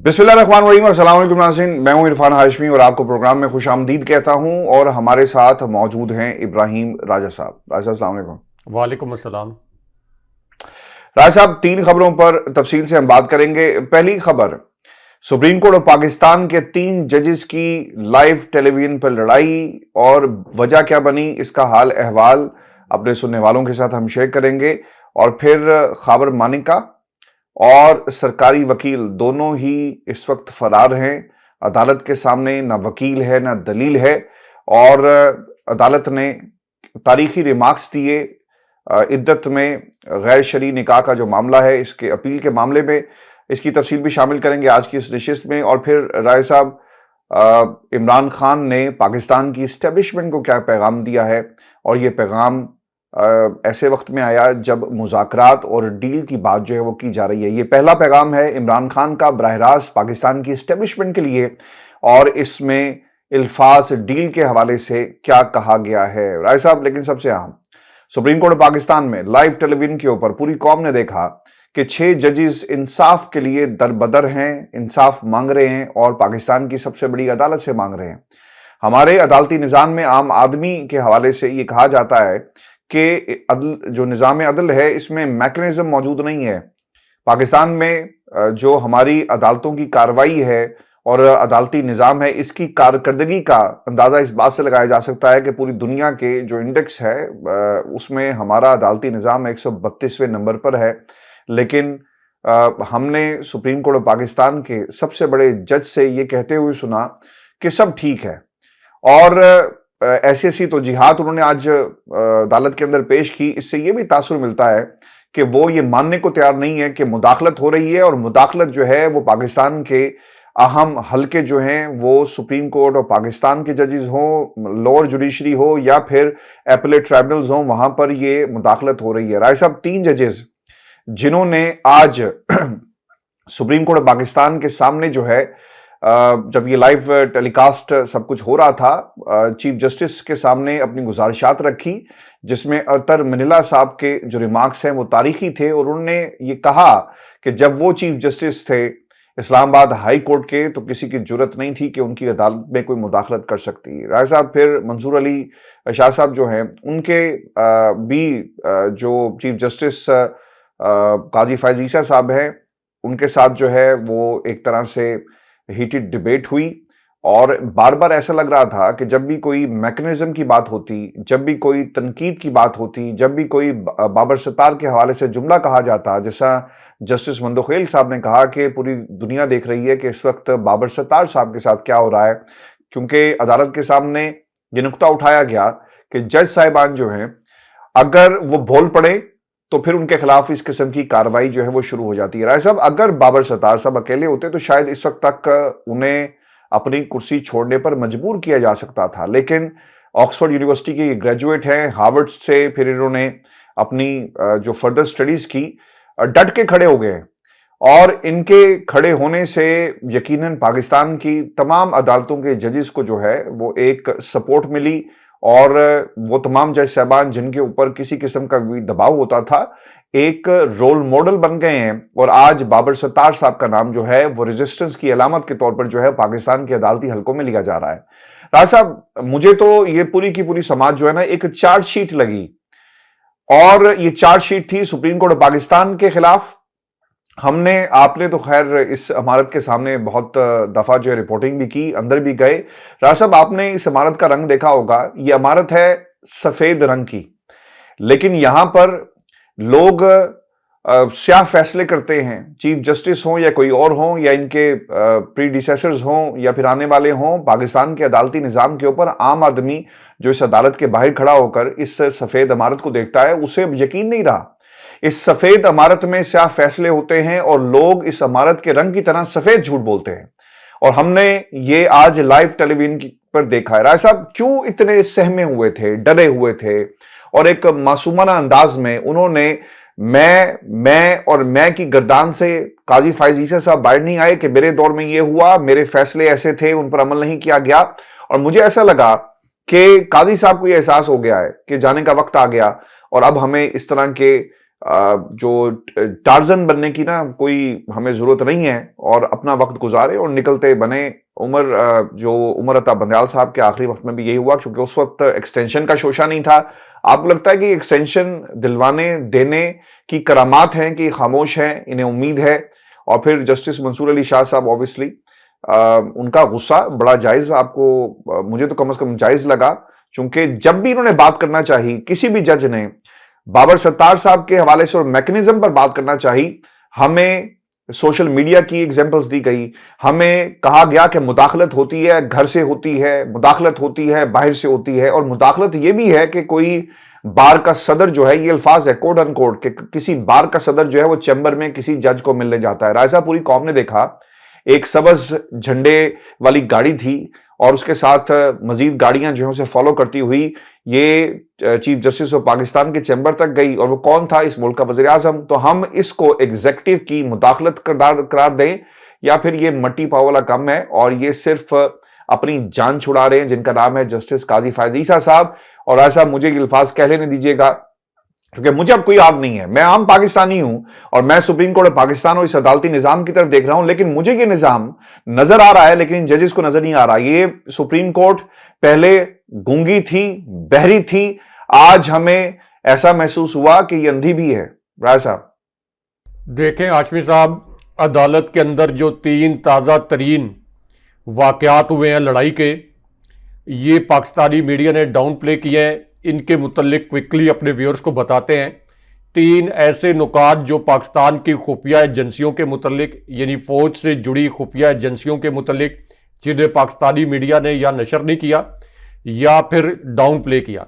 बिस्मिल्लाहिर्रहमानिर्रहीम, अस्सलाम वालेकुम नाज़रीन। मैं हूं इरफान हाशमी और आपको प्रोग्राम में खुश आमदीद कहता हूं। और हमारे साथ मौजूद हैं इब्राहिम राजा साहब। राजा साहब, अस्सलाम वालेकुम। वालेकुम अस्सलाम। राजा साहब, तीन खबरों पर तफसील से हम बात करेंगे। पहली खबर, सुप्रीम कोर्ट ऑफ पाकिस्तान के तीन जजेस की लाइव टेलीविजन पर लड़ाई और वजह क्या बनी, इसका हाल अहवाल अपने सुनने वालों के साथ हम शेयर करेंगे। और फिर खबर मानिका और सरकारी वकील दोनों ही इस वक्त फरार हैं। अदालत के सामने ना वकील है ना दलील है। और अदालत ने तारीखी रिमार्क्स दिए इद्दत में गैर शरई निकाह का जो मामला है, इसके अपील के मामले में। इसकी तफसील भी शामिल करेंगे आज की इस नशिस्त में। और फिर राय साहब, इमरान खान ने पाकिस्तान की इस्टेब्लिशमेंट को क्या पैगाम दिया है, और ये पैगाम ऐसे वक्त में आया जब मुज़ाकरात और डील की बात जो है वो की जा रही है। ये पहला पैगाम है इमरान खान का बराह रास्त पाकिस्तान की इस्टेब्लिशमेंट के लिए, और इसमें इल्फाज डील के हवाले से क्या कहा गया है राय साहब। लेकिन सबसे अहम, सुप्रीम कोर्ट पाकिस्तान में लाइव टेलीविजन के ऊपर पूरी कौम ने देखा कि 6 जजेस इंसाफ के लिए दरबदर हैं, इंसाफ मांग रहे हैं और पाकिस्तान की सबसे बड़ी अदालत से मांग रहे हैं। हमारे अदालती निज़ाम में आम आदमी के हवाले से ये कहा जाता है कि जो निज़ाम अदल है, इसमें मैकेनिज्म मौजूद नहीं है। पाकिस्तान में जो हमारी अदालतों की कार्रवाई है और अदालती निज़ाम है, इसकी कारकर्दगी का अंदाज़ा इस बात से लगाया जा सकता है कि पूरी दुनिया के जो इंडेक्स है उसमें हमारा अदालती निज़ाम 132वें नंबर पर है। लेकिन हमने सुप्रीम कोर्ट ऑफ पाकिस्तान के सबसे बड़े जज से ये कहते हुए सुना कि सब ठीक है। और ऐसी ऐसी तो जिहाद उन्होंने आज अदालत के अंदर पेश की। इससे ये भी तासुर मिलता है कि वो ये मानने को तैयार नहीं है कि मुदाखलत हो रही है, और मुदाखलत जो है वो पाकिस्तान के अहम हल्के जो हैं वो सुप्रीम कोर्ट और पाकिस्तान के जजेस हों, लोअर जुडिशरी हो या फिर एपलेट ट्राइब्यूनल्स हों, वहां पर ये मुदाखलत हो रही है। राय साहब, 3 जजेस जिन्होंने आज सुप्रीम कोर्ट ऑफ पाकिस्तान के सामने जो है, जब ये लाइव टेलीकास्ट सब कुछ हो रहा था, चीफ जस्टिस के सामने अपनी गुजारिशात रखी, जिसमें अतर मनीला साहब के जो रिमार्क्स हैं वो तारीखी थे। और उन्होंने ये कहा कि जब वो चीफ जस्टिस थे इस्लामाबाद हाई कोर्ट के, तो किसी की जुर्रत नहीं थी कि उनकी अदालत में कोई मुदाखलत कर सकती। राय साहब, फिर मंसूर अली शाह साहब जो हैं, उनके भी जो चीफ जस्टिस काजी फैज ईसा साहब हैं, उनके साथ जो है वो एक तरह से हीटेड डिबेट हुई। और बार बार ऐसा लग रहा था कि जब भी कोई मैकेनिज्म की बात होती, जब भी कोई तनकीद की बात होती, जब भी कोई बाबर सत्तार के हवाले से जुमला कहा जाता, जैसा जस्टिस मंदोखेल साहब ने कहा कि पूरी दुनिया देख रही है कि इस वक्त बाबर सत्तार साहब के साथ क्या हो रहा है, क्योंकि अदालत के सामने ये नुक्ता उठाया गया कि जज साहिबान जो हैं, अगर वो बोल पड़े तो फिर उनके खिलाफ इस किस्म की कार्रवाई जो है वो शुरू हो जाती है। राय साहब, अगर बाबर सत्तार साहब अकेले होते तो शायद इस वक्त तक उन्हें अपनी कुर्सी छोड़ने पर मजबूर किया जा सकता था। लेकिन ऑक्सफोर्ड यूनिवर्सिटी के ग्रेजुएट हैं, हार्वर्ड से फिर इन्होंने अपनी जो फर्दर स्टडीज की, डट के खड़े हो गए। और इनके खड़े होने से यकीनन पाकिस्तान की तमाम अदालतों के जजेस को जो है वो एक सपोर्ट मिली, और वो तमाम जज साहबान जिनके ऊपर किसी किस्म का भी दबाव होता था, एक रोल मॉडल बन गए हैं। और आज बाबर सत्तार साहब का नाम जो है वो रेजिस्टेंस की अलामत के तौर पर जो है पाकिस्तान के अदालती हलकों में लिया जा रहा है। राज साहब, मुझे तो ये पूरी की पूरी समाज जो है ना, एक चार्जशीट लगी, और ये चार्जशीट थी सुप्रीम कोर्ट ऑफ पाकिस्तान के खिलाफ। आपने तो खैर इस इमारत के सामने बहुत दफा जो है रिपोर्टिंग भी की, अंदर भी गए। राज साहब, आपने इस इमारत का रंग देखा होगा, ये इमारत है सफेद रंग की, लेकिन यहां पर लोग स्याह फैसले करते हैं, चीफ जस्टिस हों या कोई और हों, या इनके प्रीडिसेसर्स हों या फिर आने वाले हों, पाकिस्तान के अदालती निज़ाम के ऊपर आम आदमी जो इस अदालत के बाहर खड़ा होकर इस सफेद इमारत को देखता है, उसे यकीन नहीं रहा। इस सफेद इमारत में स्याह फैसले होते हैं और लोग इस इमारत के रंग की तरह सफेद झूठ बोलते हैं, और हमने ये आज लाइव टेलीविजन पर देखा है। राय साहब, क्यों इतने सहमे हुए थे, डरे हुए थे, और एक मासूमाना अंदाज में उन्होंने मैं की गर्दान से काजी फैज ईसा साहब बाहर नहीं आए कि मेरे दौर में ये हुआ, मेरे फैसले ऐसे थे, उन पर अमल नहीं किया गया। और मुझे ऐसा लगा कि काजी साहब को यह एहसास हो गया है कि जाने का वक्त आ गया, और अब हमें इस तरह के जो टार्जन बनने की ना कोई हमें जरूरत नहीं है, और अपना वक्त गुजारे और निकलते बने। जो उमर अता बंदयाल साहब के आखिरी वक्त में भी यही हुआ, क्योंकि उस वक्त एक्सटेंशन का शोशा नहीं था। आपको लगता है कि एक्सटेंशन दिलवाने देने की करामात हैं कि खामोश हैं, इन्हें उम्मीद है? और फिर जस्टिस मंसूर अली शाह साहब, ऑब्वियसली उनका गुस्सा बड़ा जायज, आपको मुझे तो कम से कम जायज लगा, क्योंकि जब भी इन्होंने बात करना चाहिए, किसी भी जज ने बाबर सत्तार साहब के हवाले से और मैकेनिज्म पर बात करना चाहिए, हमें सोशल मीडिया की एग्जांपल्स दी गई, हमें कहा गया कि मुदाखलत होती है, घर से होती है, मुदाखलत होती है, बाहर से होती है, और मुदाखलत यह भी है कि कोई बार का सदर जो है, ये अल्फाज है कोड अनकोड, कि किसी बार का सदर जो है वो चैम्बर में किसी जज को मिलने जाता है। रायसा पूरी कौम ने देखा, एक सबज झंडे वाली गाड़ी थी और उसके साथ मजीद गाड़ियां जो है उसे फॉलो करती हुई ये चीफ जस्टिस ऑफ पाकिस्तान के चैम्बर तक गई, और वो कौन था? इस मुल्क का वजीर आजम। तो हम इसको एग्जेक्टिव की मुदाखलत करार दें, या फिर ये मट्टी पाव वाला काम है और ये सिर्फ अपनी जान छुड़ा रहे हैं, जिनका नाम है जस्टिस काजी फायज ईसा साहब। और ऐसा मुझे अल्फाज कह लेने दीजिएगा, क्योंकि मुझे अब कोई आग नहीं है, मैं आम पाकिस्तानी हूं और मैं सुप्रीम कोर्ट ऑफ पाकिस्तान और इस अदालती निजाम की तरफ देख रहा हूं, लेकिन मुझे ये निजाम नजर आ रहा है, लेकिन इन जजेस को नजर नहीं आ रहा। ये सुप्रीम कोर्ट पहले गूंगी थी, बहरी थी, आज हमें ऐसा महसूस हुआ कि ये अंधी भी है। राय साहब देखें हाशमी साहब, अदालत के अंदर जो 3 ताज़ा तरीन वाकयात हुए हैं लड़ाई के, ये पाकिस्तानी मीडिया ने डाउन प्ले किए हैं। इनके मुतल्लिक क्विकली अपने व्यूअर्स को बताते हैं। 3 ऐसे नुकात जो पाकिस्तान की खुफिया एजेंसियों के मुतल्लिक, यानी फ़ौज से जुड़ी खुफिया एजेंसियों के मुतल्लिक, जिन्हें पाकिस्तानी मीडिया ने या नशर नहीं किया या फिर डाउन प्ले किया।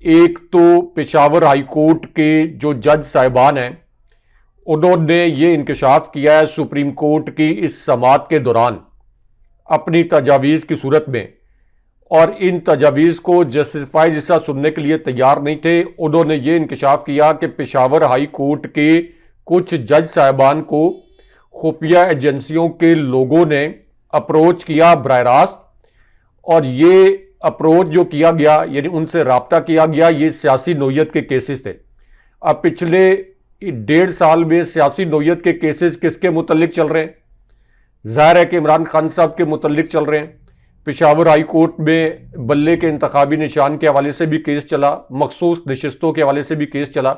एक तो पेशावर हाई कोर्ट के जो जज साहिबान हैं, उन्होंने ये इंकशाफ किया है सुप्रीम कोर्ट की इस समाअत के दौरान अपनी तजावीज़ की सूरत में, और इन तजावीज़ को जस्टिफाई जिसा सुनने के लिए तैयार नहीं थे। उन्होंने ये इंकशाफ किया कि पेशावर हाई कोर्ट के कुछ जज साहिबान को खुफिया एजेंसियों के लोगों ने अप्रोच किया बराह रास्त, और ये अप्रोच जो किया गया, यानी उनसे रब्ता किया गया, ये सियासी नोयत के केसेस थे। अब पिछले 1.5 साल में सियासी नोयत के केसेस किसके मुतल्लिक चल रहे हैं? ज़ाहिर है कि इमरान खान साहब के मुतल्लिक चल रहे हैं। पेशावर हाई कोर्ट में बल्ले के इंतखाबी निशान के हवाले से भी केस चला, मखसूस नशिस्तों के हवाले से भी केस चला।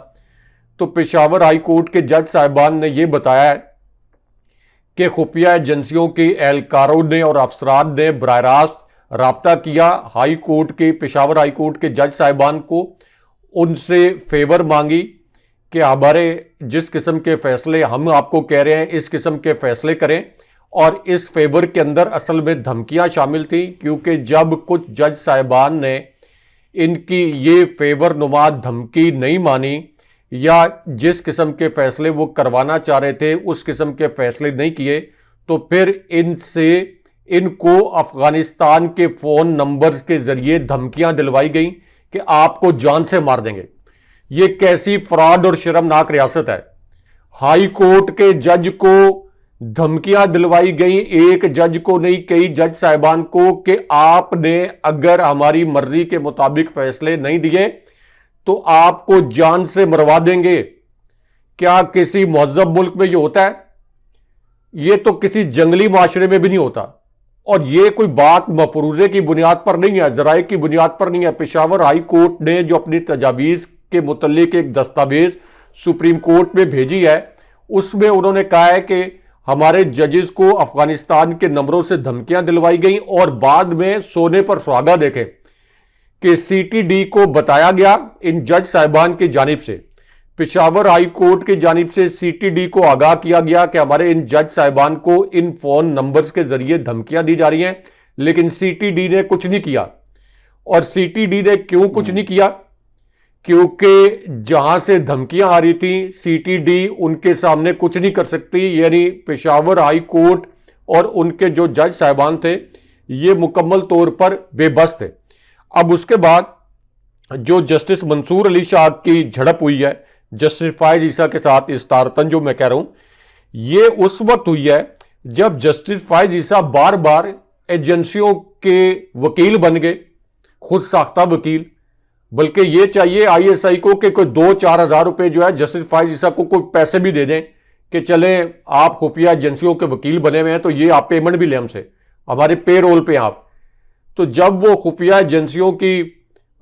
तो पेशावर हाई कोर्ट के जज साहिबान ने यह बताया है कि खुफिया एजेंसियों के एहलकारों ने और अफसरान ने बराह रास्त रब्ता किया हाई कोर्ट के, पेशावर हाई कोर्ट के जज साहिबान को, उनसे फेवर मांगी कि हमारे जिस किस्म के फैसले हम आपको कह रहे हैं, इस किस्म के फैसले करें। और इस फेवर के अंदर असल में धमकियां शामिल थी, क्योंकि जब कुछ जज साहिबान ने इनकी ये फेवर नुमा धमकी नहीं मानी, या जिस किस्म के फैसले वो करवाना चाह रहे थे उस किस्म के फैसले नहीं किए, तो फिर इनको अफगानिस्तान के फ़ोन नंबर्स के ज़रिए धमकियां दिलवाई गई कि आपको जान से मार देंगे। ये कैसी फ्रॉड और शर्मनाक रियासत है। हाई कोर्ट के जज को धमकियां दिलवाई गई, एक जज को नहीं, कई जज साहिबान को, कि आपने अगर हमारी मर्जी के मुताबिक फैसले नहीं दिए तो आपको जान से मरवा देंगे। क्या किसी मुहज़्ज़ब मुल्क में ये होता है? ये तो किसी जंगली माशरे में भी नहीं होता। और ये कोई बात मफरूज़े की बुनियाद पर नहीं है, ज़राए की बुनियाद पर नहीं है। पेशावर हाई कोर्ट ने जो अपनी तजावीज़ के मुतल्लिक एक दस्तावेज सुप्रीम कोर्ट में भेजी है, उसमें उन्होंने कहा है कि हमारे जजेस को अफगानिस्तान के नंबरों से धमकियां दिलवाई गई, और बाद में सोने पर सुहागा देखे कि सीटीडी को बताया गया इन जज साहिबान की जानिब से, पेशावर हाई कोर्ट की जानिब से सीटीडी को आगाह किया गया कि हमारे इन जज साहिबान को इन फोन नंबर्स के जरिए धमकियां दी जा रही हैं, लेकिन सीटीडी ने कुछ नहीं किया। और सीटीडी ने क्यों कुछ नहीं किया? क्योंकि जहां से धमकियां आ रही थी, सीटीडी उनके सामने कुछ नहीं कर सकती, यानी पेशावर हाई कोर्ट और उनके जो जज साहिबान थे ये मुकम्मल तौर पर बेबस थे। अब उसके बाद जो जस्टिस मंसूर अली शाह की झड़प हुई है जस्टिस फायज ईसा के साथ, इस्तारतन जो मैं कह रहा हूं, ये उस वक्त हुई है जब जस्टिस फायज ईसा बार बार एजेंसियों के वकील बन गए, खुद साख्ता वकील, बल्कि ये चाहिए आईएसआई को कि कोई 2-4 हज़ार रुपए जो है जस्टिस फायज ईसा को कोई पैसे भी दे दें कि चले आप खुफिया एजेंसियों के वकील बने हुए हैं तो ये आप पेमेंट भी लें हमसे, हमारे पे रोल पे आप। तो जब वो खुफिया एजेंसियों की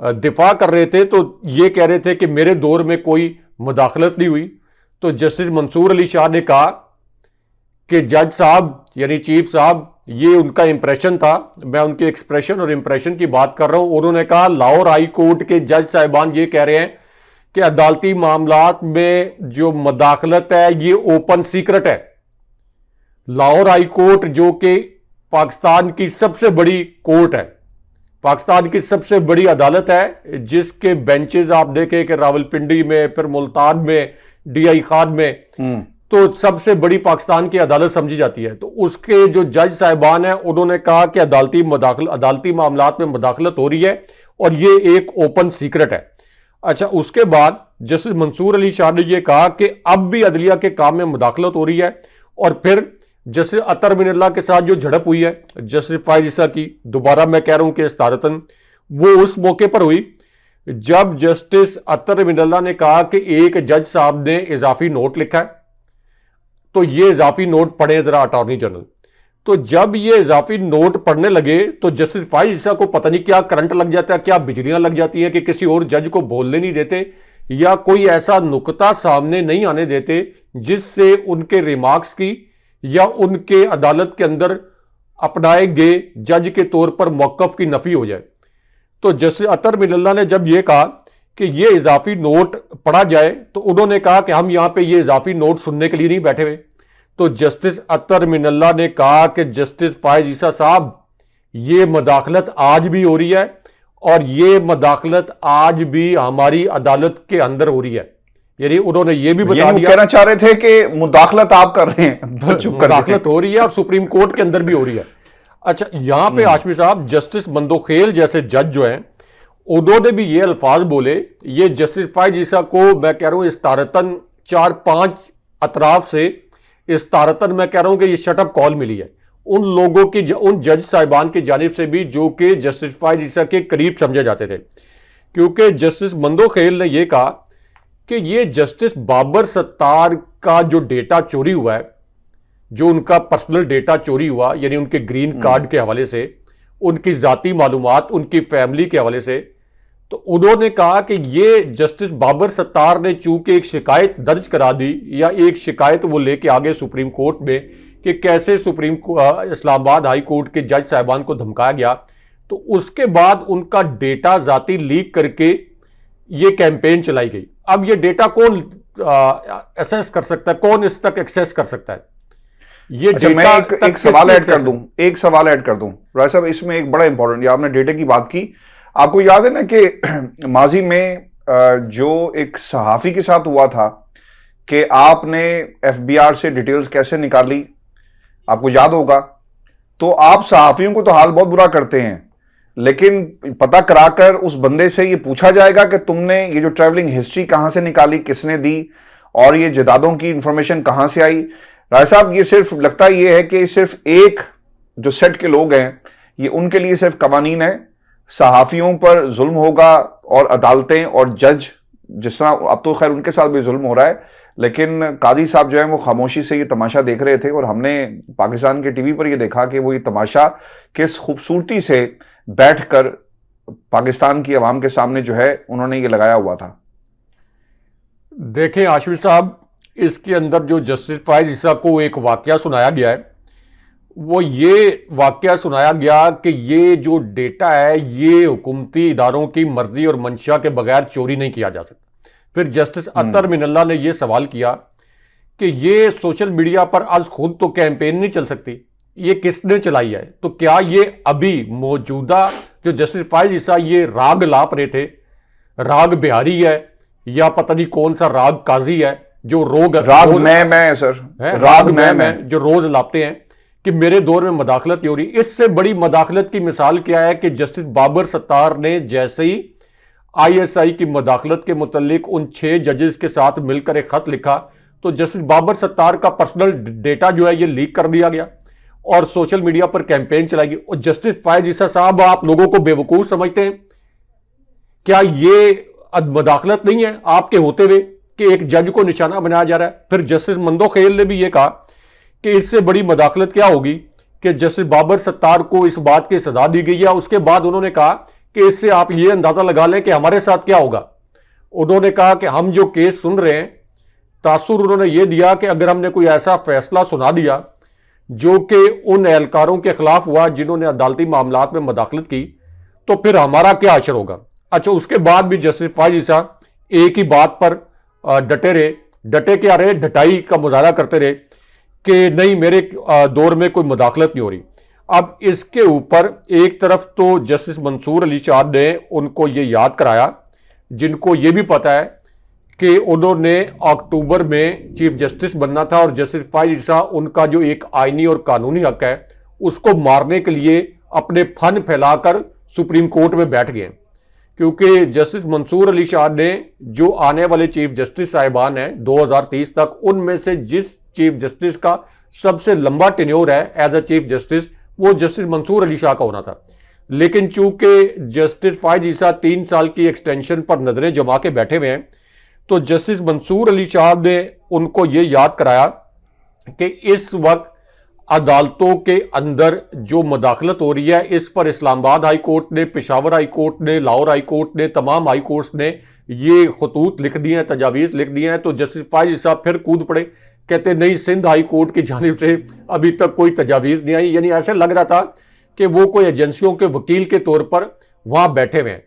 दिफा कर रहे थे तो ये कह रहे थे कि मेरे दौर में कोई मुदाखलत नहीं हुई। तो जस्टिस मंसूर अली शाह ने कहा कि जज साहब यानी चीफ साहब, ये उनका इंप्रेशन था, मैं उनके एक्सप्रेशन और इंप्रेशन की बात कर रहा हूं। उन्होंने कहा लाहौर हाई कोर्ट के जज साहिबान ये कह रहे हैं कि अदालती मामलात में जो मुदाखलत है ये ओपन सीक्रेट है। लाहौर हाई कोर्ट जो कि पाकिस्तान की सबसे बड़ी कोर्ट है, पाकिस्तान की सबसे बड़ी अदालत है, जिसके बेंचेस आप देखें कि रावलपिंडी में, फिर मुल्तान में, डीआई खान में, तो सबसे बड़ी पाकिस्तान की अदालत समझी जाती है। तो उसके जो जज साहिबान हैं उन्होंने कहा कि अदालती मामलात में मुदाखलत हो रही है और ये एक ओपन सीक्रेट है। अच्छा, उसके बाद जस्टिस मंसूर अली शाह ने यह कहा कि अब भी अदलिया के काम में मुदाखलत हो रही है। और फिर जस्टिस अतर मिनल्ला के साथ जो झड़प हुई है जस्टिस फायज ईसा की, दोबारा मैं कह रहा हूं कि इस्तारतन, वो उस मौके पर हुई जब जस्टिस अतर मिनल्ला ने कहा कि एक जज साहब ने इजाफी नोट लिखा है, तो ये इजाफी नोट पढ़े जरा अटॉर्नी जनरल। तो जब ये इजाफी नोट पढ़ने लगे तो जस्टिस फायज ईसा को पता नहीं क्या करंट लग जाता है, क्या बिजलियां लग जाती हैं कि किसी और जज को बोलने नहीं देते या कोई ऐसा नुकता सामने नहीं आने देते जिससे उनके रिमार्क्स की या उनके अदालत के अंदर अपनाए गए जज के तौर पर मौकफ की नफी हो जाए। तो जस्टिस अतर मिनल्ला ने जब यह कहा कि ये इजाफी नोट पढ़ा जाए तो उन्होंने कहा कि हम यहां पे ये इजाफी नोट सुनने के लिए नहीं बैठे हुए। तो जस्टिस अतर मिनल्ला ने कहा कि जस्टिस फायज ईसा साहब, ये मुदाखलत आज भी हो रही है और ये मुदाखलत आज भी हमारी अदालत के अंदर हो रही है। यानी उन्होंने ये भी बता दिया, कहना चाह रहे थे कि मुदाखलत आप कर रहे हैं, मुदाखलत हो रही है और सुप्रीम कोर्ट के अंदर भी हो रही है। अच्छा, यहां पे हाशमी साहब जस्टिस मंदोखेल जैसे जज जो हैं उन्होंने भी ये अल्फाज बोले, ये जस्टिस फायज ईसा को मैं कह रहा हूं इस्तारतन 4-5 अतराफ से इस्तारतन मैं कह रहा हूं कि ये शटअप कॉल मिली है उन लोगों की, उन जज साहिबान की जानिब से भी जो कि जस्टिस फायज ईसा के करीब समझे जाते थे। क्योंकि जस्टिस मंदोखेल ने यह कहा कि ये जस्टिस बाबर सत्तार का जो डेटा चोरी हुआ है, जो उनका पर्सनल डेटा चोरी हुआ, यानी उनके ग्रीन कार्ड के हवाले से, उनकी जाती मालूमात, उनकी फैमिली के हवाले से, तो उन्होंने कहा कि ये जस्टिस बाबर सत्तार ने चूंकि एक शिकायत दर्ज करा दी या एक शिकायत वो लेके आगे सुप्रीम कोर्ट में कि कैसे इस्लामाबाद हाई कोर्ट के जज साहिबान को धमकाया गया, तो उसके बाद उनका डेटा जाती लीक करके ये कैंपेन चलाई गई। अब ये डेटा कौन एसेस कर सकता है, कौन इस तक एक्सेस कर सकता है? ये अच्छा, मैं एक सवाल ऐड कर दूं राय साहब, इसमें एक बड़ा इंपॉर्टेंट, आपने डेटा की बात की, आपको याद है ना कि माजी में जो एक सहाफी के साथ हुआ था कि आपने एफबीआर से डिटेल्स कैसे निकाली, आपको याद होगा। तो आप सहाफियों को तो हाल बहुत बुरा करते हैं, लेकिन पता कराकर उस बंदे से ये पूछा जाएगा कि तुमने ये जो ट्रैवलिंग हिस्ट्री कहां से निकाली, किसने दी, और ये जदादों की इंफॉर्मेशन कहां से आई। राय साहब, ये सिर्फ लगता ये है कि सिर्फ एक जो सेट के लोग हैं, ये उनके लिए सिर्फ कवानीन है, सहाफियों पर जुल्म होगा और अदालतें और जज, जिस तरह अब तो खैर उनके साथ भी जुल्म हो रहा है, लेकिन कादी साहब जो है वो खामोशी से ये तमाशा देख रहे थे और हमने पाकिस्तान के टीवी पर ये देखा कि वो ये तमाशा किस खूबसूरती से बैठकर पाकिस्तान की आवाम के सामने जो है उन्होंने ये लगाया हुआ था। देखें आशमी साहब, इसके अंदर जो जस्टिस फायज ईसा को एक वाकया सुनाया गया है, वो ये वाकया सुनाया गया कि ये जो डेटा है ये हुकूमती इदारों की मर्जी और मंशा के बगैर चोरी नहीं किया जा सकता। फिर जस्टिस अतर मिनल्ला ने यह सवाल किया कि ये सोशल मीडिया पर आज खुद तो कैंपेन नहीं चल सकती, ये किसने चलाई है? तो क्या ये अभी मौजूदा जो जस्टिस फायज ईसा ये राग लाप रहे थे, राग बिहारी है या पता नहीं कौन सा राग काजी है जो राग मैं सर, राग मैं जो रोज लाते हैं कि मेरे दौर में मदाखलत हो रही। इससे बड़ी मदाखलत की मिसाल क्या है कि जस्टिस बाबर सत्तार ने जैसे ही आईएसआई की मदाखलत के मुतल्लिक उन 6 जजेस के साथ मिलकर एक खत लिखा, तो जस्टिस बाबर सत्तार का पर्सनल डेटा जो है ये लीक कर दिया गया और सोशल मीडिया पर कैंपेन चलाई गई। और जस्टिस फायज ईसा साहब, आप लोगों को बेवकूफ समझते हैं क्या ये मदाखलत नहीं है आपके होते हुए कि एक जज को निशाना बनाया जा रहा है? फिर जस्टिस मंदोखेल ने भी ये कहा कि इससे बड़ी मदाखलत क्या होगी कि जस्टिस बाबर सत्तार को इस बात की सजा दी गई है। उसके बाद उन्होंने कहा कि इससे आप ये अंदाजा लगा लें कि हमारे साथ क्या होगा। उन्होंने कहा कि हम जो केस सुन रहे हैं, तासुर उन्होंने ये दिया कि अगर हमने कोई ऐसा फैसला सुना दिया जो कि उन एहलकारों के खिलाफ हुआ जिन्होंने अदालती मामलात में मदाखलत की, तो फिर हमारा क्या असर होगा। अच्छा, उसके बाद भी जस्टिस फायज ईसा एक ही बात पर डटे रहे। डटे क्या रहे, डटाई का मुजाहरा करते रहे कि नहीं, मेरे दौर में कोई मदाखलत नहीं हो रही। अब इसके ऊपर एक तरफ तो जस्टिस मंसूर अली शाह ने उनको ये याद कराया, जिनको ये भी पता है कि उन्होंने अक्टूबर में चीफ जस्टिस बनना था और जस्टिस फायज ईसा उनका जो एक आईनी और कानूनी हक है उसको मारने के लिए अपने फन फैलाकर सुप्रीम कोर्ट में बैठ गए। क्योंकि जस्टिस मंसूर अली शाह ने जो आने वाले चीफ जस्टिस साहिबान हैं 2030 तक, उनमें से जिस चीफ जस्टिस का सबसे लंबा टेन्योर है एज अ चीफ जस्टिस, वो जस्टिस मंसूर अली शाह का होना था। लेकिन चूंकि जस्टिस फायज ईसा 3 साल की एक्सटेंशन पर नजरें जमा के बैठे हुए हैं, तो जस्टिस मंसूर अली शाह ने उनको ये याद कराया कि इस वक्त अदालतों के अंदर जो मदाखलत हो रही है, इस पर इस्लामाबाद हाई कोर्ट ने, पेशावर हाई कोर्ट ने, लाहौर हाई कोर्ट ने, तमाम हाई कोर्ट्स ने ये खतूत लिख दिए हैं, तजावीज़ लिख दिए हैं। तो जस्टिस फायज साहब फिर कूद पड़े, कहते नहीं, सिंध हाई कोर्ट की जानिब से अभी तक कोई तजावीज़ नहीं आई। यानी ऐसे लग रहा था कि वो कोई एजेंसियों के वकील के तौर पर वहां बैठे हुए हैं।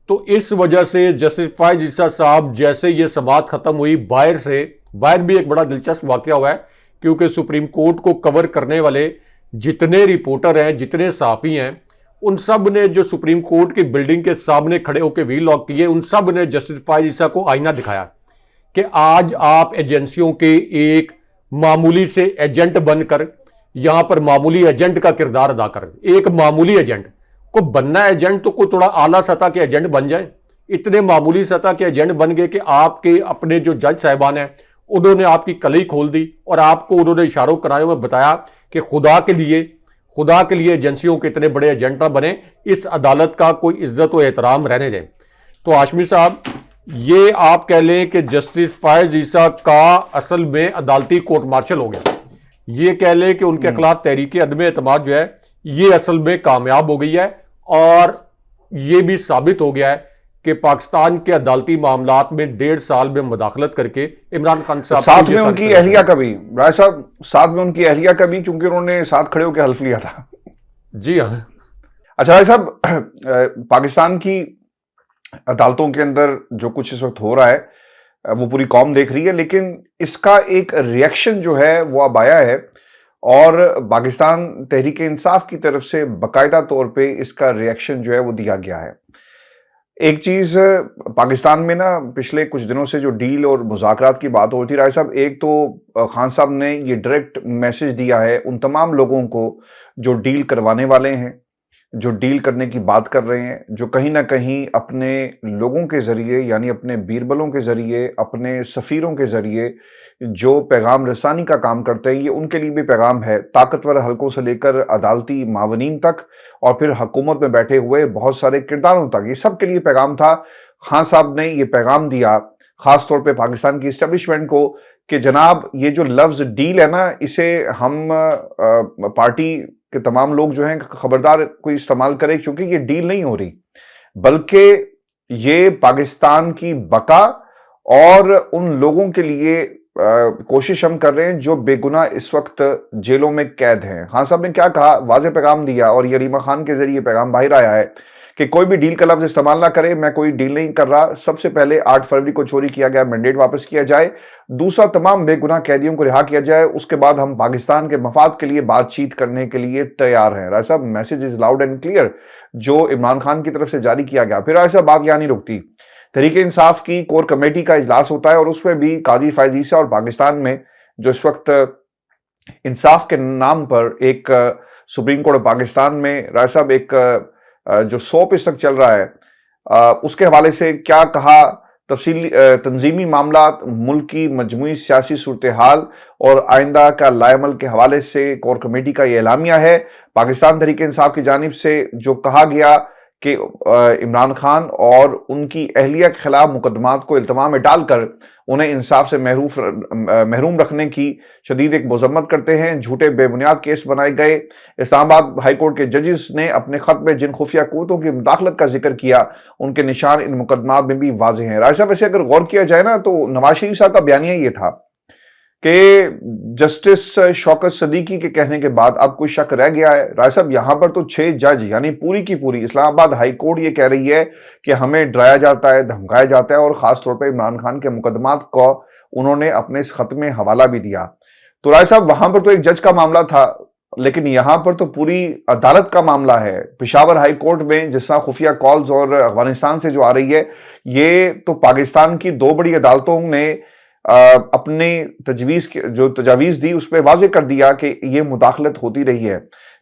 तो इस वजह से जस्टिस फायज ईसा साहब जैसे ये समाअत खत्म हुई, बाहर भी एक बड़ा दिलचस्प वाकया हुआ है, क्योंकि सुप्रीम कोर्ट को कवर करने वाले जितने रिपोर्टर हैं, जितने साफी हैं, उन सब ने जो सुप्रीम कोर्ट की बिल्डिंग के सामने खड़े होकर वीलॉग किए, उन सब ने जस्टिस फायज ईसा को आईना दिखाया कि आज आप एजेंसियों के एक मामूली से एजेंट बनकर यहां पर मामूली एजेंट का किरदार अदा कर, एक मामूली एजेंट को बनना एजेंट तो कोई थोड़ा आला सतह के एजेंट बन जाए। इतने मामूली सतह के एजेंट बन गए कि आपके अपने जो जज साहिबान हैं उन्होंने आपकी कलई खोल दी और आपको उन्होंने इशारों करायों में बताया कि खुदा के लिए एजेंसियों के इतने बड़े एजेंट ना बने, इस अदालत का कोई इज्जत व एहतराम रहने दें। तो हाशमी साहब, ये आप कह लें कि जस्टिस फायज ईसा का असल में अदालती कोर्ट मार्शल हो गया। ये कह लें कि उनके खिलाफ तहरीक अदम एतमाद जो है ये असल में कामयाब हो गई है, और ये भी साबित हो गया है कि पाकिस्तान के अदालती मामलात में 1.5 साल में मदाखलत करके इमरान खान साहब साथ में उनकी अहलिया का भी, राय साहब, साथ में उनकी अहलिया का भी, क्योंकि उन्होंने साथ खड़े होकर हल्फ लिया था। जी हाँ। अच्छा राय साहब, पाकिस्तान की अदालतों के अंदर जो कुछ इस वक्त हो रहा है वो पूरी कौम देख रही है, लेकिन इसका एक रिएक्शन जो है वो अब आया है और पाकिस्तान तहरीक इंसाफ की तरफ से बाकायदा तौर पे इसका रिएक्शन जो है वो दिया गया है। एक चीज पाकिस्तान में ना पिछले कुछ दिनों से जो डील और मुज़ाकरात की बात होती है राय साहब, एक तो खान साहब ने ये डायरेक्ट मैसेज दिया है उन तमाम लोगों को जो डील करवाने वाले हैं, जो डील करने की बात कर रहे हैं, जो कहीं ना कहीं अपने लोगों के ज़रिए यानी अपने बीरबलों के ज़रिए, अपने सफ़ीरों के ज़रिए जो पैगाम रसानी का काम करते हैं, ये उनके लिए भी पैगाम है, ताकतवर हलकों से लेकर अदालती मावनीन तक और फिर हुकूमत में बैठे हुए बहुत सारे किरदारों तक, ये सब के लिए पैगाम था। खान साहब ने ये पैगाम दिया ख़ास तौर पे पाकिस्तान की इस्टेब्लिशमेंट को कि जनाब ये जो लफ्ज़ डील है ना, इसे हम पार्टी के तमाम लोग जो हैं खबरदार कोई इस्तेमाल करे, क्योंकि ये डील नहीं हो रही, बल्कि ये पाकिस्तान की बका और उन लोगों के लिए कोशिश हम कर रहे हैं जो बेगुनाह इस वक्त जेलों में कैद हैं। खान साहब ने क्या कहा, वाज़ेह पैगाम दिया और यरीमा खान के जरिए पैगाम बाहर आया है कि कोई भी डील का लफ्ज़ इस्तेमाल ना करे, मैं कोई डील नहीं कर रहा। सबसे पहले 8 फरवरी को चोरी किया गया मैंडेट वापस किया जाए, दूसरा तमाम बेगुनाह कैदियों को रिहा किया जाए, उसके बाद हम पाकिस्तान के मफाद के लिए बातचीत करने के लिए तैयार हैं। राय साहब, message is loud and clear जो इमरान खान की तरफ से जारी किया गया। फिर राय साहब, बात यहाँ नहीं रुकती, तहरीक इंसाफ की कोर कमेटी का इजलास होता है और उसमें भी काजी फायज ईसा और पाकिस्तान में जो इस वक्त इंसाफ के नाम पर एक सुप्रीम कोर्ट पाकिस्तान में राय साहब एक जो सौंप इस तक चल रहा है उसके हवाले से क्या कहा, तफसीली तंजीमी मामलात, मुल्क की मजमूई सियासी सूरत हाल और आइंदा का लाएमल के हवाले से कोर कमेटी का ये एलामिया है। पाकिस्तान तहरीक इंसाफ की जानिब से जो कहा गया कि इमरान खान और उनकी अहलिया के खिलाफ मुकदमात को इल्तवा में डालकर उन्हें इंसाफ से महरूम रखने की शदीद एक मजम्मत करते हैं। झूठे बेबुनियाद केस बनाए गए। इस्लामाबाद हाईकोर्ट के जजेस ने अपने खत में जिन खुफिया कुव्वतों की मुदाखलत का जिक्र किया, उनके निशान इन मुकदमात में भी वाज़ेह हैं। राय साहब, वैसे अगर गौर किया जाए ना, तो नवाज शरीफ साहब का बयानिया ये था कि जस्टिस शौकत सदीकी के कहने के बाद अब कोई शक रह गया है? राय साहब, यहां पर तो 6 जज यानी पूरी की पूरी इस्लामाबाद हाई कोर्ट ये कह रही है कि हमें डराया जाता है, धमकाया जाता है, और खास तौर पर इमरान खान के मुकदमात को उन्होंने अपने इस खत में हवाला भी दिया। तो राय साहब, वहां पर तो एक जज का मामला था, लेकिन यहां पर तो पूरी अदालत का मामला है। पेशावर हाई कोर्ट में जिस तरह खुफिया कॉल्स और अफगानिस्तान से जो आ रही है, ये तो पाकिस्तान की 2 बड़ी अदालतों ने अपने तजावीज दी उस पर वाजे कर दिया कि ये मुदाखलत होती रही है।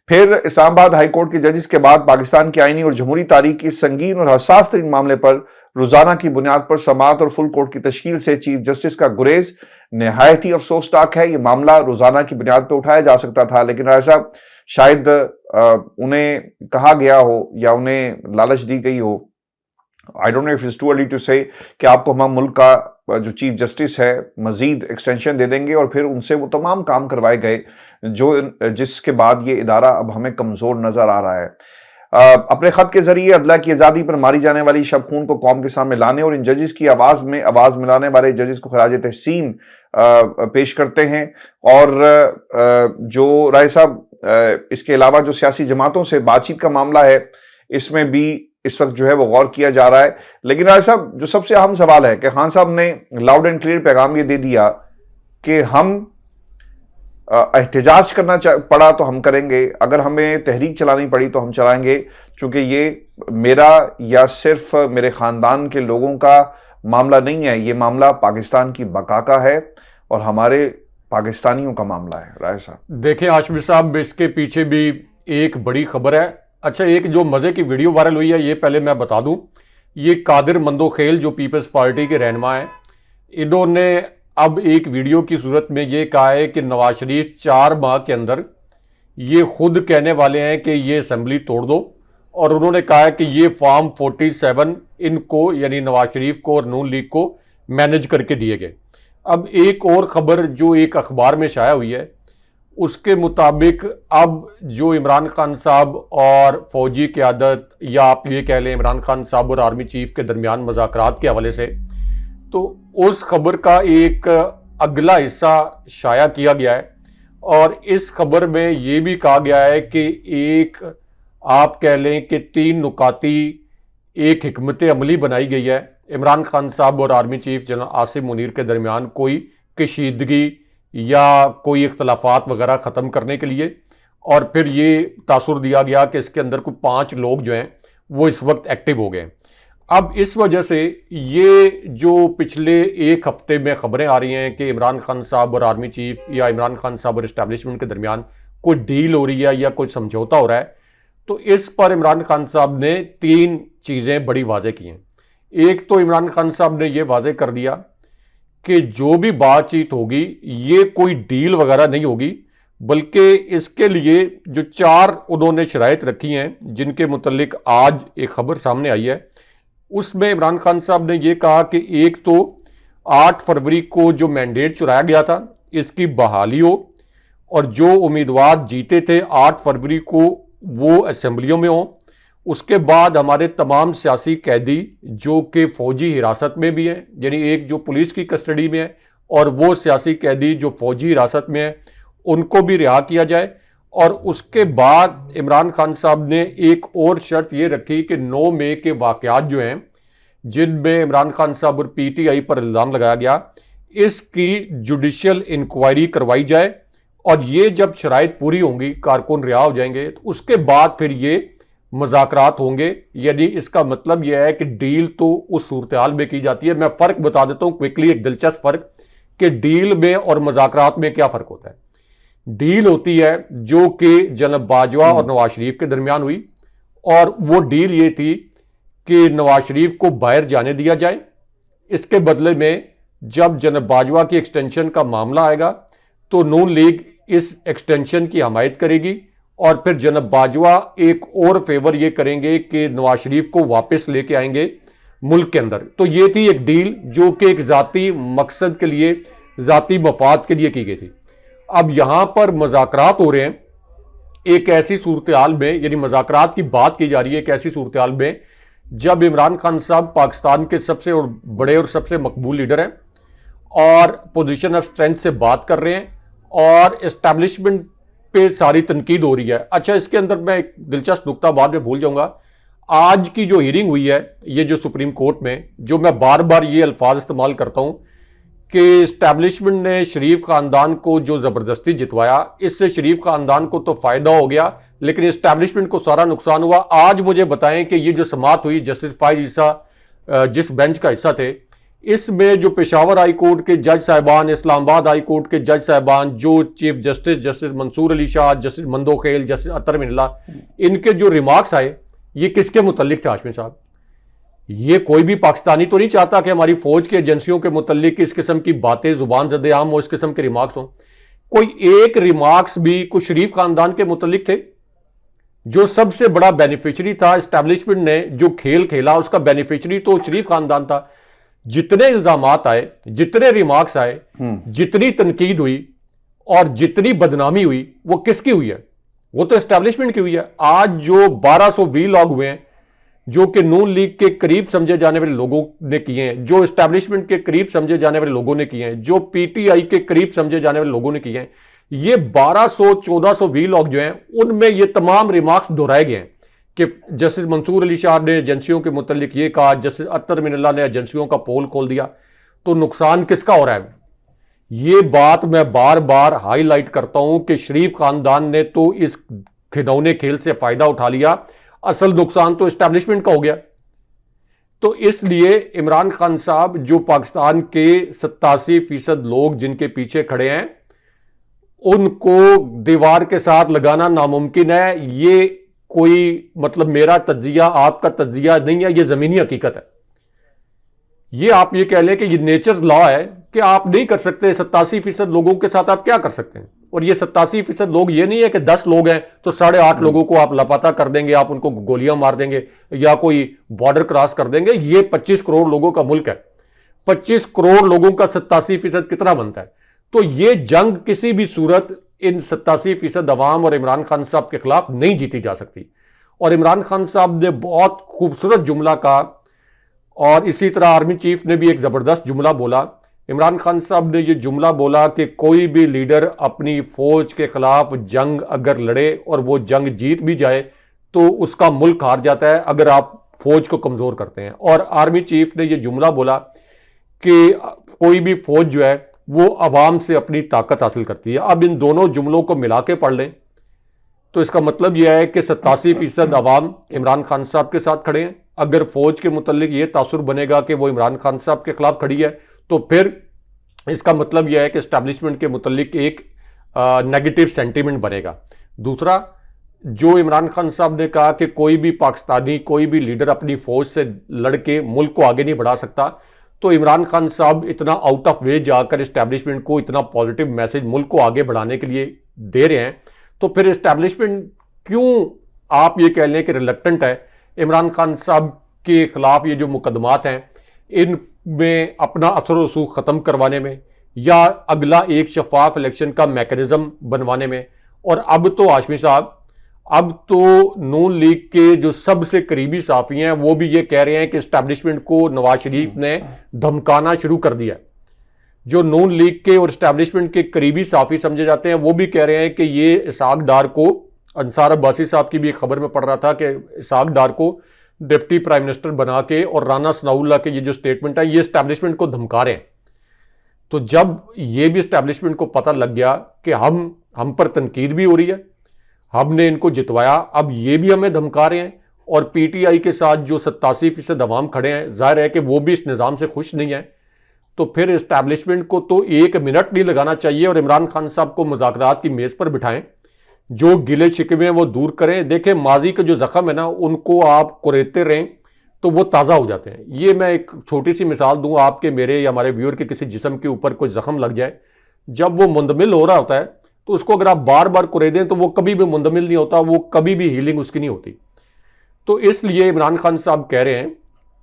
फिर इस्लामाबाद हाई कोर्ट के जजेस के बाद पाकिस्तान की आईनी और जमहूरी तारीख की संगीन और हसास तरीन मामले पर रोजाना की बुनियाद पर समाअत और फुल कोर्ट की तश्कील से चीफ जस्टिस का गुरेज नहायत ही अफसोसनाक है। ये मामला रोजाना की बुनियाद पर उठाया जा सकता था, लेकिन राय साहब शायद उन्हें कहा गया हो या उन्हें लालच दी गई हो, I don't know if it's too early to say, कि आपको हमारे मुल्क का जो चीफ जस्टिस है मजीद एक्सटेंशन दे देंगे और फिर उनसे वो तमाम काम करवाए गए जिसके बाद ये इदारा अब हमें कमजोर नजर आ रहा है। अपने खत के जरिए अदला की आज़ादी पर मारी जाने वाली शब खून को कौम के सामने लाने और इन जजेस की आवाज में आवाज मिलाने वाले जजेस को खराज तहसीन पेश करते हैं। और जो राय साहब, इसके अलावा जो सियासी जमातों से बातचीत का मामला है, इसमें भी इस वक्त जो है वो गौर किया जा रहा है। लेकिन राय साहब, जो सबसे अहम सवाल है कि खान साहब ने लाउड एंड क्लियर पैगाम ये दे दिया कि हम एहतजाज करना पड़ा तो हम करेंगे, अगर हमें तहरीक चलानी पड़ी तो हम चलाएंगे, क्योंकि ये मेरा या सिर्फ मेरे खानदान के लोगों का मामला नहीं है, ये मामला पाकिस्तान की बका का है और हमारे पाकिस्तानियों का मामला है। राय साहब, देखिए हाशमी साहब, इसके पीछे भी एक बड़ी खबर है। अच्छा, एक जो मजे की वीडियो वायरल हुई है, ये पहले मैं बता दूं, ये कादिर मंदोखेल जो पीपल्स पार्टी के रहनुमा हैं, इन्होंने अब एक वीडियो की सूरत में ये कहा है कि नवाज शरीफ 4 माह के अंदर ये खुद कहने वाले हैं कि ये असेंबली तोड़ दो, और उन्होंने कहा है कि ये फॉर्म 47 इनको यानी नवाज शरीफ को और नून लीग को मैनेज करके दिए गए। अब एक और खबर जो एक अखबार में शाया हुई है, उसके मुताबिक अब जो इमरान खान साहब और फौजी क़यादत, या आप ये कह लें इमरान खान साहब और आर्मी चीफ के दरमियान मुज़ाकरात के हवाले से, तो उस खबर का एक अगला हिस्सा शाया किया गया है। और इस खबर में ये भी कहा गया है कि एक आप कह लें कि 3 नुकाती एक हिकमत अमली बनाई गई है इमरान खान साहब और army chief general Asim Munir के दरमियान कोई कशीदगी या कोई इख्तलाफात वगैरह ख़त्म करने के लिए। और फिर ये तासुर दिया गया कि इसके अंदर कोई 5 लोग जो हैं वो इस वक्त एक्टिव हो गए। अब इस वजह से ये जो पिछले एक हफ्ते में खबरें आ रही हैं कि इमरान खान साहब और आर्मी चीफ या इमरान खान साहब और इस्टेब्लिशमेंट के दरमियान कोई डील हो रही है या कोई समझौता हो रहा है, तो इस पर इमरान खान साहब ने 3 चीज़ें बड़ी वाज़ेह की हैं। एक तो इमरान खान साहब ने ये वाज़ेह कर दिया कि जो भी बातचीत होगी ये कोई डील वगैरह नहीं होगी, बल्कि इसके लिए जो 4 उन्होंने शराइत रखी हैं जिनके मुतल्लिक आज एक खबर सामने आई है, उसमें इमरान खान साहब ने यह कहा कि एक तो 8 फरवरी को जो मैंडेट चुराया गया था इसकी बहाली हो, और जो उम्मीदवार जीते थे 8 फरवरी को वो असेंबलियों में हों। उसके बाद हमारे तमाम सियासी कैदी जो कि फौजी हिरासत में भी हैं, यानी एक जो पुलिस की कस्टडी में है और वो सियासी कैदी जो फौजी हिरासत में है, उनको भी रिहा किया जाए। और उसके बाद इमरान खान साहब ने एक और शर्त ये रखी कि 9 मई के वाक़यात जो हैं जिनमें इमरान खान साहब और पीटीआई पर इल्ज़ाम लगाया गया, इसकी जुडिशियल इंक्वायरी करवाई जाए, और ये जब शराइत पूरी होंगी, कारकुन रिहा हो जाएंगे, तो उसके बाद फिर ये मुज़ाकरात होंगे। यानी इसका मतलब यह है कि डील तो उस सूरत हाल में की जाती है। मैं फ़र्क बता देता हूँ क्विकली, एक दिलचस्प फ़र्क कि डील में और मुज़ाकरात में क्या फ़र्क होता है। डील होती है जो कि जनाब बाजवा और नवाज शरीफ के दरमियान हुई, और वो डील ये थी कि नवाज शरीफ को बाहर जाने दिया जाए, इसके बदले में जब जनाब बाजवा की एक्सटेंशन का मामला आएगा तो नून लीग इस एक्सटेंशन की हमायत करेगी और फिर जनाब बाजवा एक और फेवर ये करेंगे कि नवाज शरीफ को वापस लेके आएंगे मुल्क के अंदर। तो ये थी एक डील जो कि एक जाती मकसद के लिए, जाती मफाद के लिए की गई थी। अब यहां पर मज़ाकरात हो रहे हैं एक ऐसी सूरत हाल में, यानी मज़ाकरात की बात की जा रही है एक ऐसी सूरत हाल में जब इमरान खान साहब पाकिस्तान के सबसे बड़े और सबसे मकबूल लीडर हैं और पोजीशन ऑफ स्ट्रेंथ से बात कर रहे हैं और एस्टैब्लिशमेंट पे सारी तनकीद हो रही है। अच्छा, इसके अंदर मैं एक दिलचस्प नुकता बाद में भूल जाऊंगा। आज की जो हियरिंग हुई है ये जो सुप्रीम कोर्ट में, जो मैं बार बार ये अल्फाज इस्तेमाल करता हूं कि इस्टेब्लिशमेंट ने शरीफ खानदान को जो ज़बरदस्ती जितवाया, इससे शरीफ खानदान को तो फ़ायदा हो गया लेकिन इस्टेब्लिशमेंट को सारा नुकसान हुआ। आज मुझे बताएं कि ये जो समात हुई जस्टिस फाइज ईसा जिस बेंच का हिस्सा थे, इसमें जो पेशावर हाई कोर्ट के जज साहिबान, इस्लामाबाद हाई कोर्ट के जज साहिबान, जो chief justice justice Mansoor Ali Shah, justice Mandokhail, justice Athar Minallah, इनके जो रिमार्क्स आए ये किसके मुतल्लिक थे हाशमी साहब? ये कोई भी पाकिस्तानी तो नहीं चाहता कि हमारी फौज की एजेंसियों के मुतल्लिक इस किस्म की बातें जुबान ज़द-ए-आम हो, इस किस्म के रिमार्क्स हो। कोई एक रिमार्क्स भी कुछ शरीफ खानदान के मुतल्लिक थे? जो सबसे बड़ा बेनिफिशरी था एस्टैब्लिशमेंट ने जो खेल खेला, उसका बेनिफिशरी तो शरीफ खानदान था। जितने इल्जामात आए, जितने रिमार्क्स आए, जितनी तनकीद हुई और जितनी बदनामी हुई, वो किसकी हुई है? वो तो एस्टैब्लिशमेंट की हुई है। आज जो 1220 लोग हुए हैं जो कि नून लीग के करीब समझे जाने वाले लोगों ने किए हैं, जो एस्टैब्लिशमेंट के करीब समझे जाने वाले लोगों ने किए हैं, जो पीटीआई के करीब समझे जाने वाले लोगों ने किए हैं, ये 1200-1420 लोग जो हैं उनमें ये तमाम रिमार्क्स दोहराए गए हैं कि जस्टिस मंसूर अली शाह ने एजेंसियों के मुतल्लिक ये कहा, जस्टिस अतर मिनल्ला ने एजेंसियों का पोल खोल दिया। तो नुकसान किसका हो रहा है? ये बात मैं बार बार हाईलाइट करता हूं कि शरीफ खानदान ने तो इस खिलौने खेल से फायदा उठा लिया, असल नुकसान तो एस्टैब्लिशमेंट का हो गया। तो इसलिए इमरान खान साहब, जो पाकिस्तान के 87% लोग जिनके पीछे खड़े हैं, उनको दीवार के साथ लगाना नामुमकिन है। ये कोई मतलब मेरा तज्जिया, आपका तज्जिया नहीं है, ये जमीनी हकीकत है। ये आप ये कह लें कि ये नेचर लॉ है कि आप नहीं कर सकते। 87% लोगों के साथ आप क्या कर सकते हैं? और ये 87% लोग ये नहीं है कि 10 लोग हैं तो 8.5 लोगों को आप लापता कर देंगे, आप उनको गोलियां मार देंगे या कोई बॉर्डर क्रॉस कर देंगे। ये 25 करोड़ लोगों का मुल्क है। 25 करोड़ लोगों का 87% कितना बनता है? तो ये जंग किसी भी सूरत इन 87% अवाम और इमरान खान साहब के खिलाफ नहीं जीती जा सकती। और इमरान खान साहब ने बहुत खूबसूरत जुमला कहा और इसी तरह आर्मी चीफ ने भी एक जबरदस्त जुमला बोला। इमरान खान साहब ने यह जुमला बोला कि कोई भी लीडर अपनी फौज के खिलाफ जंग अगर लड़े और वो जंग जीत भी जाए तो उसका मुल्क हार जाता है अगर आप फौज को कमजोर करते हैं। और आर्मी चीफ ने यह जुमला बोला कि कोई भी फौज जो है वो अवाम से अपनी ताकत हासिल करती है। अब इन दोनों जुमलों को मिला के पढ़ लें तो इसका मतलब यह है कि 87% अवाम इमरान खान साहब के साथ खड़े हैं। अगर फौज के मुतल्लिक ये तासुर बनेगा कि वो इमरान खान साहब के खिलाफ खड़ी है तो फिर इसका मतलब यह है कि एस्टैब्लिशमेंट के मुतल्लिक एक नेगेटिव सेंटीमेंट बनेगा। दूसरा, जो इमरान खान साहब ने कहा कि कोई भी पाकिस्तानी, कोई भी लीडर अपनी फौज से लड़के मुल्क को आगे नहीं बढ़ा सकता, तो इमरान खान साहब इतना आउट ऑफ वे जाकर एस्टैब्लिशमेंट को इतना पॉजिटिव मैसेज मुल्क को आगे बढ़ाने के लिए दे रहे हैं, तो फिर एस्टैब्लिशमेंट क्यों आप ये कह लें कि रिलक्टेंट है इमरान खान साहब के खिलाफ ये जो मुकदमात हैं इनमें अपना असर रसूख ख़त्म करवाने में या अगला एक शफाफ इलेक्शन का मैकेनिज्म बनवाने में। और अब तो हाशमी साहब, अब तो नून लीग के जो सबसे करीबी साफी हैं वो भी ये कह रहे हैं कि एस्टैब्लिशमेंट को नवाज शरीफ ने धमकाना शुरू कर दिया। जो नून लीग के और एस्टैब्लिशमेंट के करीबी साफी समझे जाते हैं वो भी कह रहे हैं कि ये इसाक डार को, अंसार अब्बासी साहब की भी एक खबर में पढ़ रहा था कि इसाक डार को डिप्टी प्राइम मिनिस्टर बना के और राना सनाउल्लाह के ये जो स्टेटमेंट है ये एस्टैब्लिशमेंट को धमका रहे हैं। तो जब ये भी एस्टैब्लिशमेंट को पता लग गया कि हम पर तनकीद भी हो रही है, हमने इनको जितवाया, अब ये भी हमें धमका रहे हैं, और पीटीआई के साथ जो 87% अवाम खड़े हैं, जाहिर है कि वो भी इस निज़ाम से खुश नहीं है, तो फिर एस्टैब्लिशमेंट को तो 1 मिनट नहीं लगाना चाहिए और इमरान खान साहब को मुज़ाकरात की मेज़ पर बिठाएं, जो गिले शिकवे हैं वो दूर करें। देखें, माजी के जो जख्म है ना उनको आप कुरेदते रहें तो वो ताज़ा हो जाते हैं। ये मैं एक छोटी सी मिसाल दूं, आपके, मेरे या हमारे व्यूअर के किसी जिस्म के ऊपर कोई जख्म लग जाए, जब वो मुंदमिल हो रहा होता है तो उसको अगर आप बार बार कुरेदें तो वो कभी भी मुंतमिल नहीं होता, वो कभी भी हीलिंग उसकी नहीं होती। तो इसलिए इमरान खान साहब कह रहे हैं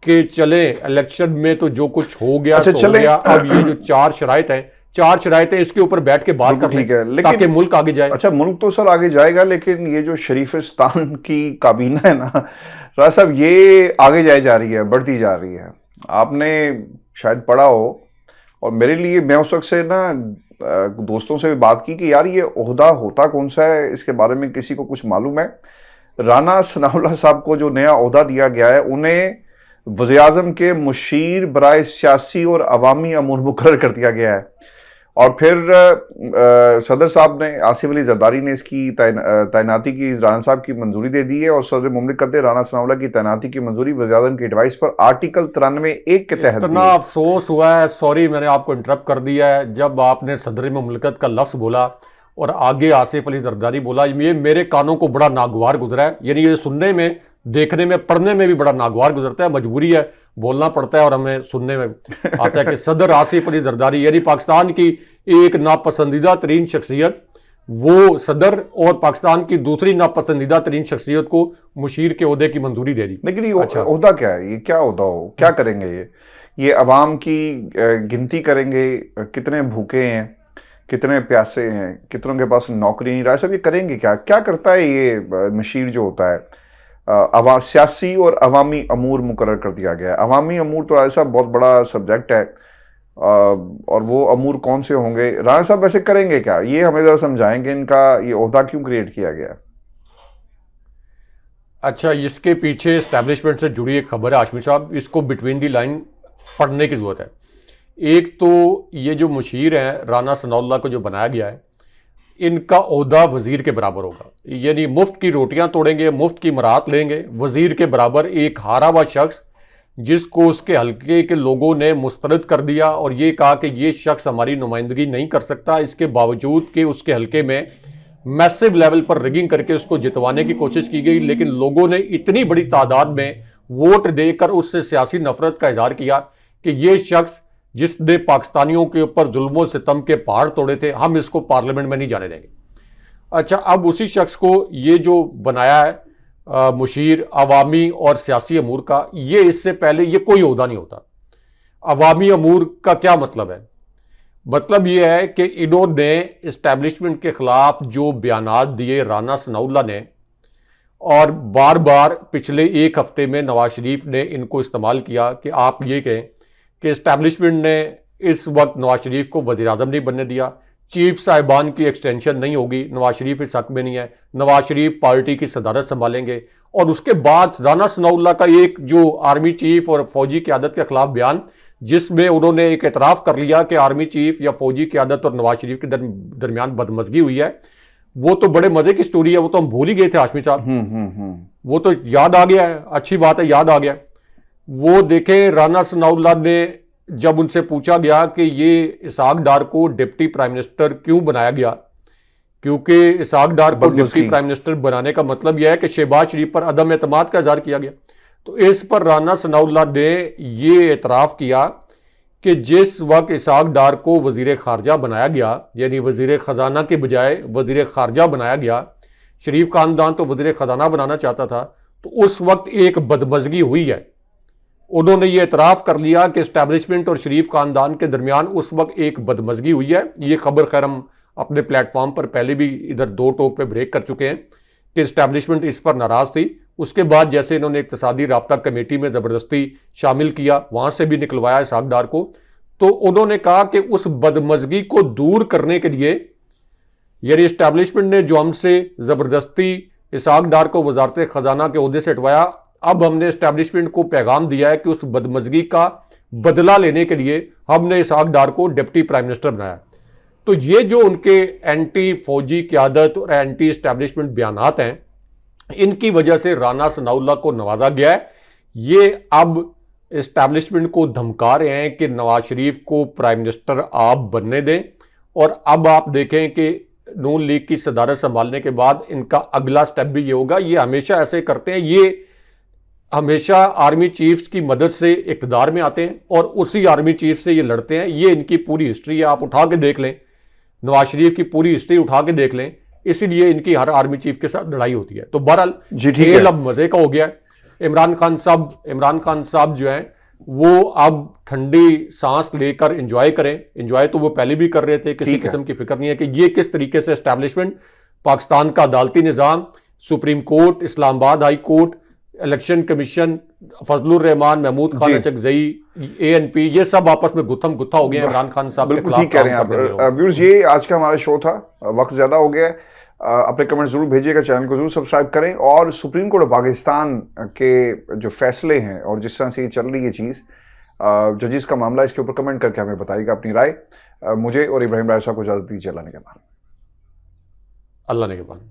कि चले इलेक्शन में तो जो कुछ हो गया अच्छा, सो हो चलें। गया, अब ये जो चार शरायतें इसके ऊपर बैठ के बात बिल्कुल कर लें ठीक है, लेकिन ताकि मुल्क आगे जाए। अच्छा, मुल्क तो सर आगे जाएगा, लेकिन ये जो शरीफिस्तान की काबीना है ना राज साहब, ये आगे जाए जा रही है, बढ़ती जा रही है। आपने शायद पढ़ा हो, और मेरे लिए, मैं उस वक्त से ना दोस्तों से भी बात की कि यार ये ओहदा होता कौन सा है, इसके बारे में किसी को कुछ मालूम है? राना सनाउल्लाह साहब को जो नया ओहदा दिया गया है, उन्हें वज़ीर-ए-आज़म के मुशीर बराए सियासी और अवामी अमूर मुकर्रर कर दिया गया है। और फिर सदर साहब ने, आसिफ अली जरदारी ने इसकी तैनाती की राना साहब की मंजूरी दे दी है, और सदर मुमलिकत ने राना सनाउल्लाह की तैनाती की मंजूरी वज़ीर-ए-आज़म की एडवाइस पर आर्टिकल 93(1) के तहत इतना दी। अफसोस हुआ है, सॉरी मैंने आपको इंटरप्ट कर दिया है, जब आपने सदर मुमलिकत का लफ्ज़ बोला और आगे आसिफ अली जरदारी बोला, ये मेरे कानों को बड़ा नागवार गुजरा है। यानी ये सुनने में, देखने में, पढ़ने में भी बड़ा नागवार गुजरता है, मजबूरी है, बोलना पड़ता है और हमें सुनने में आता है कि सदर आसिफ अली जरदारी यानी पाकिस्तान की एक नापसंदीदा तरीन शख्सियत, वो सदर, और पाकिस्तान की दूसरी नापसंदीदा तरीन शख्सियत को मुशीर के ओहदे की मंजूरी दे दी। लेकिन ये ओहदा क्या है? ये क्या ओहदा हो, क्या करेंगे? ये अवाम की गिनती करेंगे, कितने भूखे हैं, कितने प्यासे हैं, कितनों के पास नौकरी नहीं रहा, सब ये करेंगे क्या? क्या करता है ये मुशीर जो होता है? सियासी और अवामी अमूर मुकर्रर कर दिया गया है। अवामी अमूर तो राजा साहब बहुत बड़ा सब्जेक्ट है, और वो अमूर कौन से होंगे? राजा साहब वैसे करेंगे क्या? ये हमें ज़रा समझाएंगे, इनका ये ओहदा क्यों क्रिएट किया गया है? अच्छा, इसके पीछे एस्टैब्लिशमेंट से जुड़ी एक खबर है आशमी साहब, इसको बिटवीन दी लाइन पढ़ने की जरूरत है। एक तो ये जो मुशीर हैं राना सनाउल्लाह को जो बनाया गया है, इनका ओहदा वजीर के बराबर होगा, यानी मुफ्त की रोटियां तोड़ेंगे, मुफ्त की मरात लेंगे। वजीर के बराबर एक हारा हुआ शख्स जिसको उसके हल्के के लोगों ने मुस्तरद कर दिया और ये कहा कि ये शख्स हमारी नुमाइंदगी नहीं कर सकता, इसके बावजूद कि उसके हल्के में मैसिव लेवल पर रिगिंग करके उसको जितवाने की कोशिश की गई, लेकिन लोगों ने इतनी बड़ी तादाद में वोट देकर उससे सियासी नफरत का इजहार किया कि ये शख्स जिसने पाकिस्तानियों के ऊपर जुल्मों सितम के पहाड़ तोड़े थे, हम इसको पार्लियामेंट में नहीं जाने देंगे। अच्छा, अब उसी शख्स को ये जो बनाया है मुशीर अवामी और सियासी अमूर का, ये इससे पहले ये कोई ओहदा नहीं होता। अवामी अमूर का क्या मतलब है? मतलब ये है कि इन्होंने इस्टेब्लिशमेंट के खिलाफ जो बयानात दिए राना सनाउल्लाह ने, और बार बार पिछले एक हफ्ते में नवाज शरीफ ने इनको इस्तेमाल किया कि आप ये कहें कि इस्टेब्लिशमेंट ने इस वक्त नवाज शरीफ को वज़ीर-ए-आज़म नहीं बनने दिया, चीफ साहिबान की एक्सटेंशन नहीं होगी, नवाज शरीफ इस हक में नहीं है, नवाज शरीफ पार्टी की सदारत संभालेंगे। और उसके बाद राना सनाउल्लाह का एक जो आर्मी चीफ और फौजी क़यादत के खिलाफ बयान, जिसमें उन्होंने एक एतराफ़ कर लिया कि आर्मी चीफ या फौजी क़यादत और नवाज शरीफ के दरमियान बदमज़गी हुई है, वो तो बड़े मजे की स्टोरी है, वो तो हम भूल ही गए थे हाशमी साहब। वो तो याद आ गया है, अच्छी बात है, याद आ गया। वो देखें, राना सनाउल्लाह ने जब उनसे पूछा गया कि ये इसहाक डार को डिप्टी प्राइम मिनिस्टर क्यों बनाया गया, क्योंकि इसहाक डार को डिप्टी प्राइम मिनिस्टर बनाने का मतलब यह है कि शहबाज शरीफ पर अदम एतमाद का इजहार किया गया। तो इस पर राना सनाउल्लाह ने ये एतराफ़ किया कि जिस वक्त इसहाक डार को वज़ीर ख़ारजा बनाया गया, यानी वज़ीर ख़जाना के बजाय वज़ीर ख़ारजा बनाया गया, शरीफ ख़ानदान तो वज़ीर ख़जाना बनाना चाहता था, तो उस वक्त एक बदमज़गी हुई है। उन्होंने ये एतराफ़ कर लिया कि इस्टेब्लिशमेंट और शरीफ ख़ानदान के दरमियान उस वक्त एक बदमज़गी हुई है। ये खबर खैर हम अपने प्लेटफॉर्म पर पहले भी इधर दो टोक पे ब्रेक कर चुके हैं कि इस्टेब्लिशमेंट इस पर नाराज़ थी। उसके बाद जैसे इन्होंने इक़्तिसादी राब्ता कमेटी में ज़बरदस्ती शामिल किया, वहाँ से भी निकलवाया इसहाक डार को, तो उन्होंने कहा कि उस बदमज़गी को दूर करने के लिए, यानी इस्टेब्लिशमेंट ने जो हमसे ज़बरदस्ती इसहाक डार को वज़ारत ख़जाना के ओहदे से हटवाया, अब हमने इस्टेब्लिशमेंट को पैगाम दिया है कि उस बदमज़गी का बदला लेने के लिए हमने इसहाक डार को डिप्टी प्राइम मिनिस्टर बनाया। तो ये जो उनके एंटी फौजी क़यादत और एंटी इस्टेब्लिशमेंट बयानात हैं, इनकी वजह से राना सनाउल्लाह को नवाजा गया है। ये अब इस्टेब्लिशमेंट को धमका रहे हैं कि नवाज शरीफ को प्राइम मिनिस्टर आप बनने दें, और अब आप देखें कि नून लीग की सदारत संभालने के बाद इनका अगला स्टेप भी ये होगा। ये हमेशा ऐसे करते हैं, ये हमेशा आर्मी चीफ्स की मदद से इक़्तिदार में आते हैं और उसी आर्मी चीफ से ये लड़ते हैं। ये इनकी पूरी हिस्ट्री है, आप उठा के देख लें। नवाज शरीफ की पूरी हिस्ट्री उठा के देख लें, इसीलिए इनकी हर आर्मी चीफ के साथ लड़ाई होती है। तो बहरहाल जी ठीक खेल है। अब मजे का हो गया है। इमरान खान साहब जो हैं वो अब ठंडी सांस लेकर एंजॉय करें। एंजॉय तो वो पहले भी कर रहे थे, किसी ठीक है। किस्म की फिक्र नहीं है कि ये किस तरीके से एस्टैब्लिशमेंट, पाकिस्तान का अदालती निज़ाम, supreme court, Islamabad high court, election commission, Fazlur Rehman, Mahmood Khan ji Achakzai, ANP, ये सब आपस में गुत्थम गुत्था हो गए हैं इमरान खान साहब के बिल्कुल खिलाफ ठीक कह रहे हैं काम करने में आप लोग। व्यूअर्स। ये आज का हमारा शो था, वक्त ज़्यादा हो गया है। अपने कमेंट जरूर भेजिएगा, चैनल को जरूर सब्सक्राइब करें, और सुप्रीम कोर्ट ऑफ पाकिस्तान के जो फैसले हैं और जिस तरह से ये चल रही है चीज़, जजिस का मामला, इसके ऊपर कमेंट करके हमें बताइएगा अपनी राय। मुझे और इब्राहिम राय साहब को इजाज़त दीजिए। अल्लाह ने के बाद। अल्लाह ने के बाद।